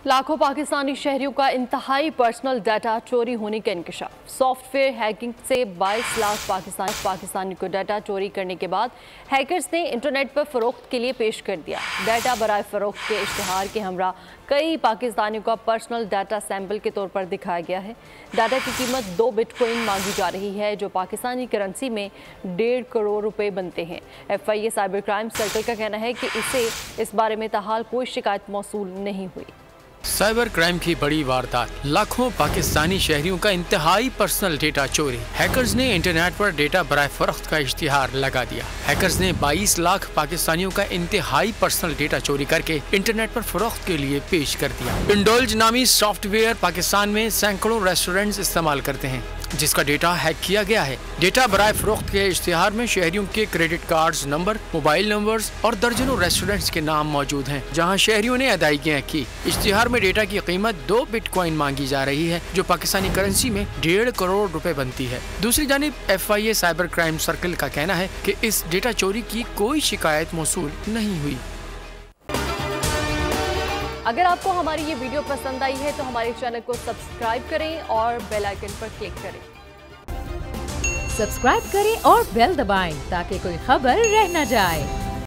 लाखों पाकिस्तानी शहरियों का इंतहाई पर्सनल डाटा चोरी होने का इंकशाफ। सॉफ्टवेयर हैकिंग से 22 लाख पाकिस्तानी को डाटा चोरी करने के बाद हैकर्स ने इंटरनेट पर फरोख्त के लिए पेश कर दिया। डाटा बराए फरोख्त के इश्तिहार के हमरा कई पाकिस्तानियों का पर्सनल डाटा सैंपल के तौर पर दिखाया गया है। डाटा की कीमत 2 बिटकॉइन मांगी जा रही है, जो पाकिस्तानी करेंसी में 1.5 करोड़ रुपए बनते हैं। FIA साइबर क्राइम सर्कल का कहना है कि इस बारे में ताहाल कोई शिकायत मौसूल नहीं हुई। साइबर क्राइम की बड़ी वारदात, लाखों पाकिस्तानी शहरियों का इंतहाई पर्सनल डेटा चोरी। हैकर्स ने इंटरनेट पर डेटा बराए फरोख्त का इश्तिहार लगा दिया। हैकर्स ने 22 लाख पाकिस्तानियों का इंतहाई पर्सनल डेटा चोरी करके इंटरनेट पर फरोख्त के लिए पेश कर दिया। इंडोल्ज नामी सॉफ्टवेयर पाकिस्तान में सैकड़ों रेस्टोरेंट्स इस्तेमाल करते हैं, जिसका डेटा हैक किया गया है। डेटा बराए फरोख्त के इश्तिहार में शहरियों के credit cards number, mobile numbers और दर्जनों रेस्टोरेंट्स के नाम मौजूद हैं, जहां शहरियों ने अदायगियां की। इश्तिहार में डेटा की कीमत 2 बिटकॉइन मांगी जा रही है, जो पाकिस्तानी करेंसी में 1.5 करोड़ रुपए बनती है। दूसरी जानिब FIA साइबर क्राइम सर्कल का कहना है कि इस डेटा चोरी की कोई शिकायत मौसूल नहीं हुई। अगर आपको हमारी ये वीडियो पसंद आई है तो हमारे चैनल को सब्सक्राइब करें और बेल आइकन पर क्लिक करें। सब्सक्राइब करें और बेल दबाएं ताकि कोई खबर रह न जाए।